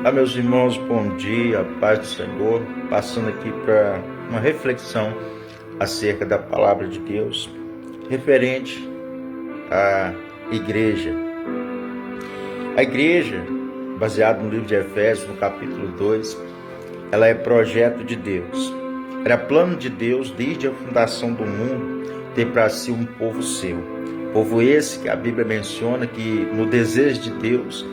Meus irmãos, bom dia, paz do Senhor. Passando aqui para uma reflexão acerca da palavra de Deus, referente à igreja. A igreja, baseada no livro de Efésios, no capítulo 2, ela é projeto de Deus. Era plano de Deus, desde a fundação do mundo, ter para si um povo seu. Povo esse que a Bíblia menciona que, no desejo de Deus,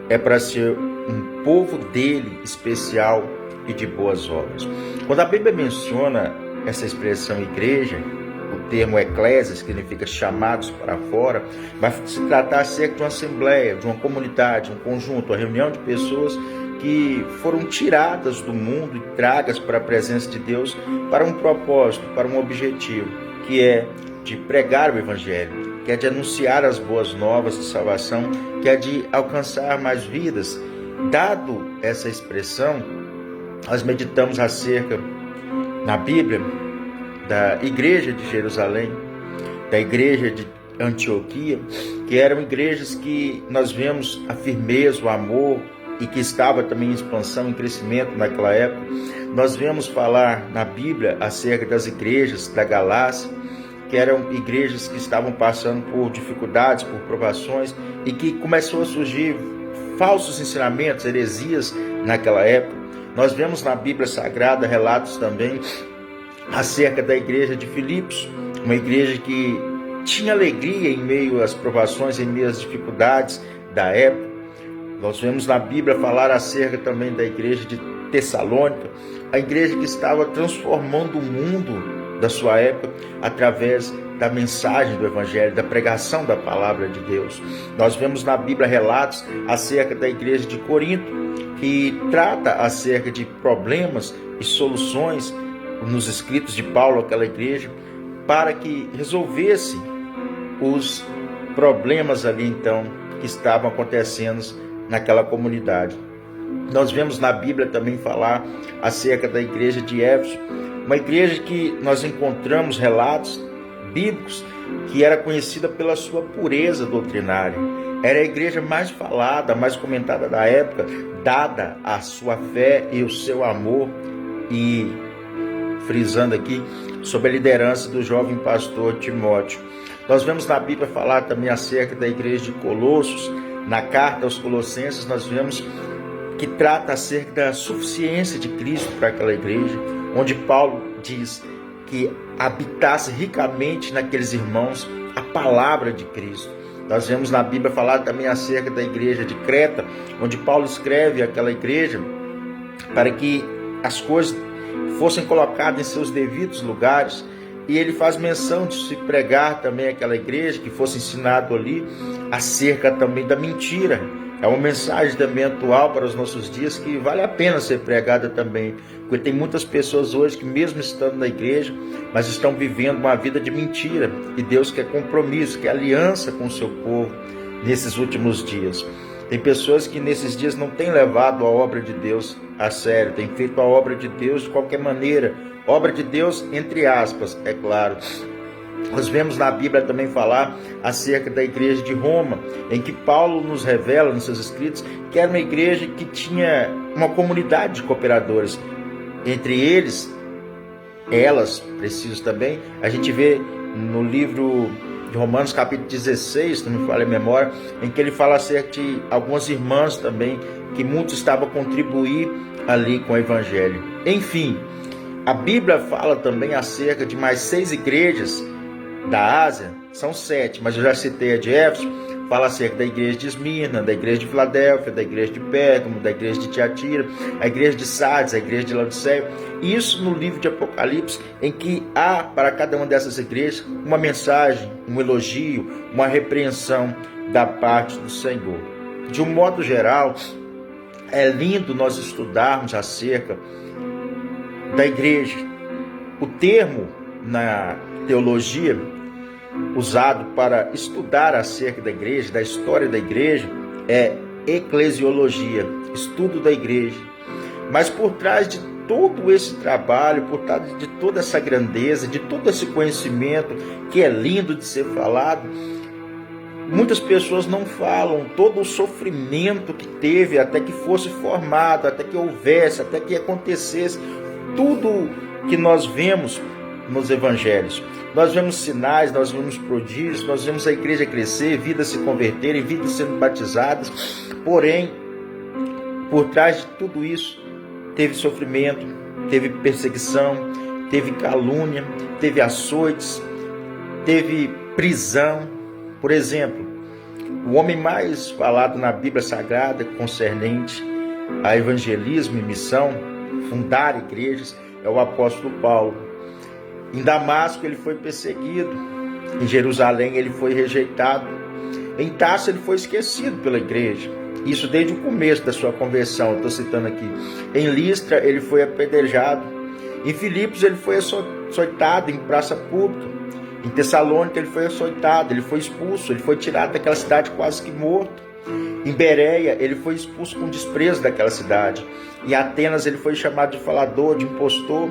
é para ser um povo dele especial e de boas obras. Quando a Bíblia menciona essa expressão igreja, o termo eclésia significa chamados para fora, vai se tratar acerca de uma assembleia, de uma comunidade, um conjunto, uma reunião de pessoas que foram tiradas do mundo e tragas para a presença de Deus para um propósito, para um objetivo, que é de pregar o Evangelho, que é de anunciar as boas novas de salvação, que é de alcançar mais vidas. Dado essa expressão, nós meditamos acerca, na Bíblia, da igreja de Jerusalém, da igreja de Antioquia, que eram igrejas que nós vemos a firmeza, o amor, e que estava também em expansão, em crescimento naquela época. Nós vemos falar na Bíblia acerca das igrejas da Galácia, que eram igrejas que estavam passando por dificuldades, por provações, e que começou a surgir falsos ensinamentos, heresias naquela época. Nós vemos na Bíblia Sagrada relatos também acerca da igreja de Filipos, uma igreja que tinha alegria em meio às provações, em meio às dificuldades da época. Nós vemos na Bíblia falar acerca também da igreja de Tessalônica, a igreja que estava transformando o mundo da sua época através da mensagem do Evangelho, da pregação da palavra de Deus. Nós vemos na Bíblia relatos acerca da igreja de Corinto, que trata acerca de problemas e soluções nos escritos de Paulo àquela igreja, para que resolvesse os problemas ali então que estavam acontecendo naquela comunidade. Nós vemos na Bíblia também falar acerca da igreja de Éfeso, uma igreja que nós encontramos relatos bíblicos que era conhecida pela sua pureza doutrinária. Era a igreja mais falada, mais comentada da época, dada a sua fé e o seu amor, e frisando aqui sobre a liderança do jovem pastor Timóteo. Nós vemos na Bíblia falar também acerca da igreja de Colossos. Na carta aos Colossenses nós vemos que trata acerca da suficiência de Cristo para aquela igreja, onde Paulo diz que habitasse ricamente naqueles irmãos a palavra de Cristo. Nós vemos na Bíblia falar também acerca da igreja de Creta, onde Paulo escreve àquela igreja para que as coisas fossem colocadas em seus devidos lugares, e ele faz menção de se pregar também àquela igreja, que fosse ensinado ali acerca também da mentira. É uma mensagem também atual para os nossos dias, que vale a pena ser pregada também, porque tem muitas pessoas hoje que, mesmo estando na igreja, mas estão vivendo uma vida de mentira, e Deus quer compromisso, quer aliança com o seu povo nesses últimos dias. Tem pessoas que nesses dias não têm levado a obra de Deus a sério, têm feito a obra de Deus de qualquer maneira, obra de Deus entre aspas, é claro. Nós vemos na Bíblia também falar acerca da igreja de Roma, em que Paulo nos revela nos seus escritos que era uma igreja que tinha uma comunidade de cooperadores. Entre elas, preciso também, a gente vê no livro de Romanos capítulo 16, se não me falha a memória, em que ele fala acerca de algumas irmãs também, que muitos estavam a contribuir ali com o Evangelho. Enfim, a Bíblia fala também acerca de mais 6 igrejas da Ásia, são 7, mas eu já citei a de Éfeso, fala acerca da igreja de Esmirna, da igreja de Filadélfia, da igreja de Pérgamo, da igreja de Tiatira, a igreja de Sardes, a igreja de Laodiceia. Isso no livro de Apocalipse, em que há para cada uma dessas igrejas uma mensagem, um elogio, uma repreensão da parte do Senhor. De um modo geral, é lindo nós estudarmos acerca da igreja. O termo na teologia usado para estudar acerca da igreja, da história da igreja, é eclesiologia, estudo da igreja. Mas por trás de todo esse trabalho, por trás de toda essa grandeza, de todo esse conhecimento que é lindo de ser falado, Muitas pessoas não falam todo o sofrimento que teve até que fosse formado, até que houvesse, até que acontecesse tudo que nós vemos nos evangelhos. Nós vemos sinais, nós vemos prodígios, nós vemos a igreja crescer, vidas se converterem, vidas sendo batizadas. Porém, por trás de tudo isso, teve sofrimento, teve perseguição, teve calúnia, teve açoites, teve prisão. Por exemplo, o homem mais falado na Bíblia Sagrada concernente a evangelismo e missão, fundar igrejas, é o apóstolo Paulo. Em Damasco ele foi perseguido, em Jerusalém ele foi rejeitado, em Tarso ele foi esquecido pela igreja. Isso desde o começo da sua conversão, estou citando aqui. Em Listra ele foi apedrejado, em Filipos ele foi açoitado em praça pública, em Tessalônica ele foi açoitado, ele foi expulso, ele foi tirado daquela cidade quase que morto. Em Bereia ele foi expulso com desprezo daquela cidade. Em Atenas ele foi chamado de falador, de impostor.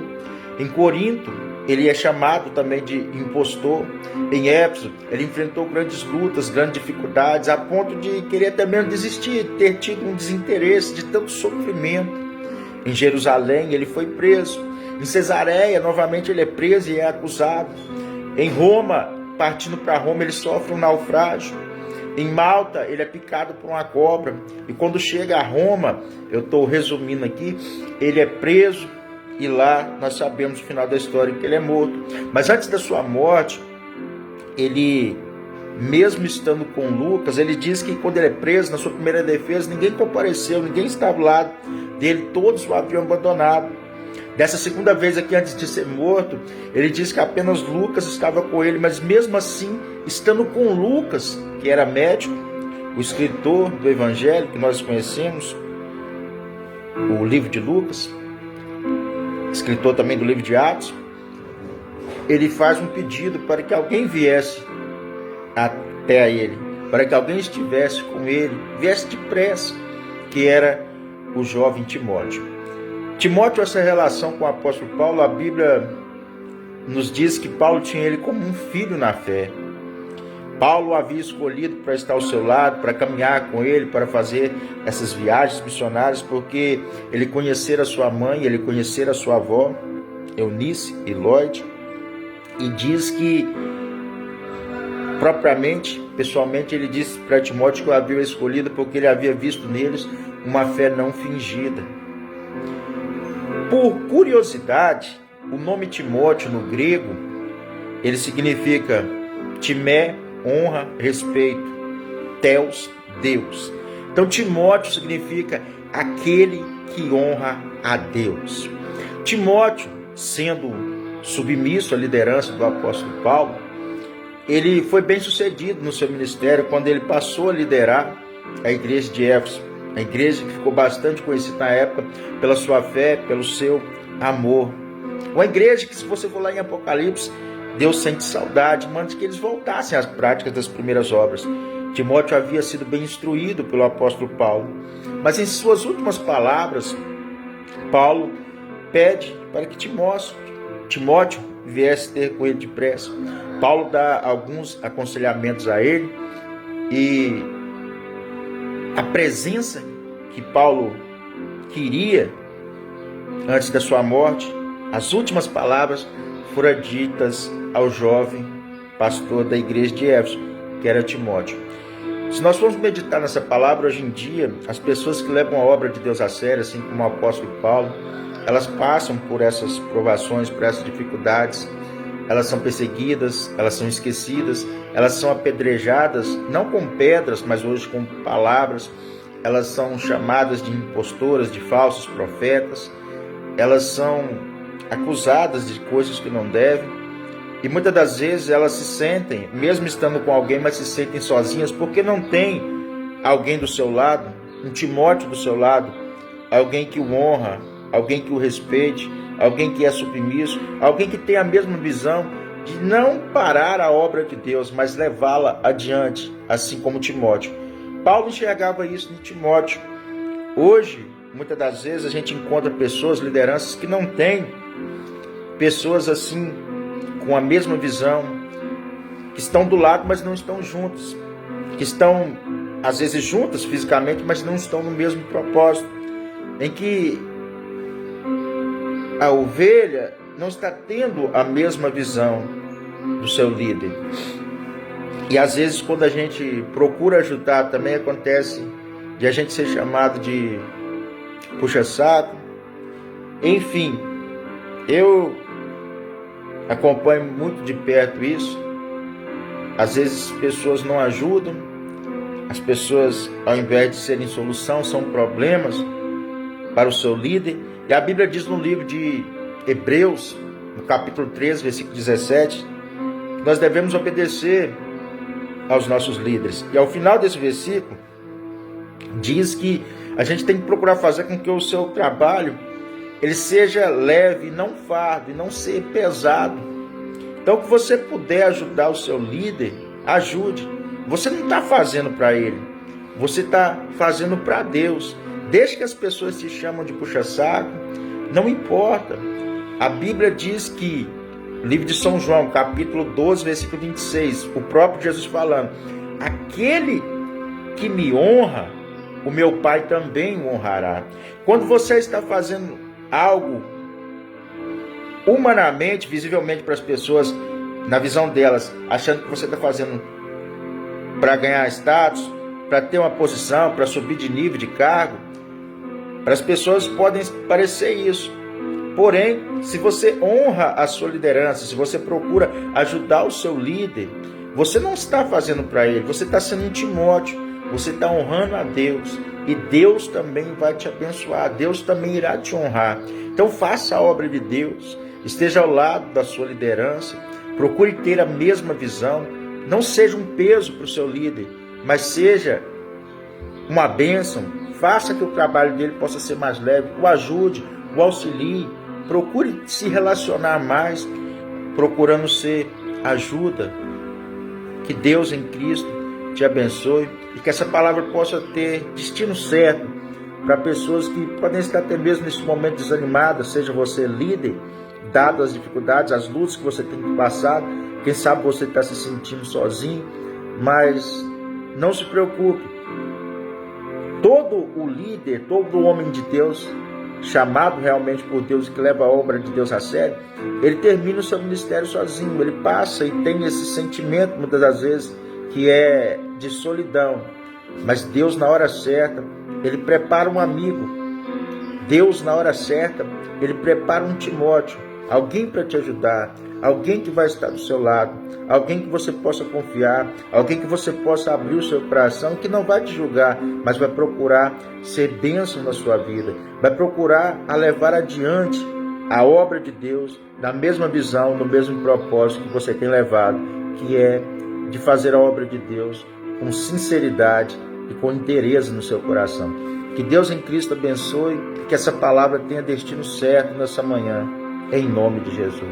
Em Corinto ele é chamado também de impostor. Em Éfeso ele enfrentou grandes lutas, grandes dificuldades, a ponto de querer até mesmo desistir, ter tido um desinteresse de tanto sofrimento. Em Jerusalém ele foi preso. Em Cesareia novamente ele é preso e é acusado. Em Roma, partindo para Roma, ele sofre um naufrágio. Em Malta, ele é picado por uma cobra. E quando chega a Roma, eu estou resumindo aqui, ele é preso e lá nós sabemos o final da história, que ele é morto. Mas antes da sua morte, ele, mesmo estando com Lucas, ele diz que quando ele é preso, na sua primeira defesa, ninguém compareceu, ninguém estava ao lado dele, todos o haviam abandonado. Dessa segunda vez aqui, antes de ser morto, ele diz que apenas Lucas estava com ele, mas mesmo assim, estando com Lucas, que era médico, o escritor do Evangelho que nós conhecemos, o livro de Lucas, escritor também do livro de Atos, ele faz um pedido para que alguém viesse até a ele, para que alguém estivesse com ele, viesse depressa, que era o jovem Timóteo. Timóteo, essa relação com o apóstolo Paulo, a Bíblia nos diz que Paulo tinha ele como um filho na fé. Paulo o havia escolhido para estar ao seu lado, para caminhar com ele, para fazer essas viagens missionárias, porque ele conhecera a sua mãe, ele conhecera a sua avó, Eunice e Lloyd, e diz que, propriamente, pessoalmente, ele disse para Timóteo que o havia escolhido porque ele havia visto neles uma fé não fingida. Por curiosidade, o nome Timóteo no grego, ele significa Timé, honra, respeito, Theos, Deus. Então Timóteo significa aquele que honra a Deus. Timóteo, sendo submisso à liderança do apóstolo Paulo, ele foi bem sucedido no seu ministério quando ele passou a liderar a igreja de Éfeso. A igreja que ficou bastante conhecida na época pela sua fé, pelo seu amor. Uma igreja que, se você for lá em Apocalipse, Deus sente saudade, manda que eles voltassem às práticas das primeiras obras. Timóteo havia sido bem instruído pelo apóstolo Paulo. Mas em suas últimas palavras, Paulo pede para que Timóteo viesse ter com ele depressa. Paulo dá alguns aconselhamentos a ele e a presença que Paulo queria antes da sua morte, as últimas palavras foram ditas ao jovem pastor da igreja de Éfeso, que era Timóteo. Se nós formos meditar nessa palavra hoje em dia, as pessoas que levam a obra de Deus a sério, assim como o apóstolo Paulo, elas passam por essas provações, por essas dificuldades, elas são perseguidas, elas são esquecidas, elas são apedrejadas, não com pedras, mas hoje com palavras. Elas são chamadas de impostoras, de falsos profetas. Elas são acusadas de coisas que não devem. E muitas das vezes elas se sentem, mesmo estando com alguém, mas se sentem sozinhas, porque não tem alguém do seu lado, um Timóteo do seu lado, alguém que o honra, alguém que o respeite, alguém que é submisso, alguém que tem a mesma visão de não parar a obra de Deus, mas levá-la adiante, assim como Timóteo. Paulo enxergava isso em Timóteo. Hoje, muitas das vezes, a gente encontra pessoas, lideranças que não têm pessoas assim, com a mesma visão, que estão do lado, mas não estão juntos. que estão às vezes juntas fisicamente, mas não estão no mesmo propósito, em que a ovelha não está tendo a mesma visão do seu líder. E às vezes quando a gente procura ajudar, também acontece de a gente ser chamado de puxa-saco. Enfim, eu acompanho muito de perto isso. Às vezes as pessoas não ajudam, as pessoas, ao invés de serem solução, são problemas para o seu líder. E a Bíblia diz no livro de Hebreus, no capítulo 13, versículo 17, que nós devemos obedecer aos nossos líderes. E ao final desse versículo, diz que a gente tem que procurar fazer com que o seu trabalho ele seja leve, não fardo, e não ser pesado. Então, que você puder ajudar o seu líder, ajude. Você não está fazendo para ele, você está fazendo para Deus. Desde que as pessoas se chamam de puxa-saco, não importa. A Bíblia diz que, livro de São João, capítulo 12, versículo 26, o próprio Jesus falando: aquele que me honra, o meu Pai também o honrará. Quando você está fazendo algo humanamente, visivelmente para as pessoas, na visão delas, achando que você está fazendo para ganhar status, para ter uma posição, para subir de nível, de cargo, para as pessoas podem parecer isso. Porém, se você honra a sua liderança, se você procura ajudar o seu líder, você não está fazendo para ele, você está sendo um Timóteo, você está honrando a Deus. E Deus também vai te abençoar, Deus também irá te honrar. Então faça a obra de Deus, esteja ao lado da sua liderança, procure ter a mesma visão, não seja um peso para o seu líder, mas seja uma bênção, faça que o trabalho dele possa ser mais leve, o ajude, o auxilie, procure se relacionar mais, procurando ser ajuda. Que Deus em Cristo te abençoe e que essa palavra possa ter destino certo para pessoas que podem estar até mesmo nesse momento desanimadas, seja você líder, dado as dificuldades, as lutas que você tem que passar. Quem sabe você está se sentindo sozinho, mas não se preocupe. Todo o líder, todo o homem de Deus, chamado realmente por Deus, que leva a obra de Deus a sério, ele termina o seu ministério sozinho, ele passa e tem esse sentimento, muitas das vezes, que é de solidão. Mas Deus, na hora certa, ele prepara um amigo. Deus, na hora certa, ele prepara um Timóteo, alguém para te ajudar, alguém que vai estar do seu lado, alguém que você possa confiar, alguém que você possa abrir o seu coração, que não vai te julgar, mas vai procurar ser bênção na sua vida, vai procurar a levar adiante a obra de Deus, na mesma visão, no mesmo propósito que você tem levado, que é de fazer a obra de Deus com sinceridade e com interesse no seu coração. Que Deus em Cristo abençoe e que essa palavra tenha destino certo nessa manhã, em nome de Jesus.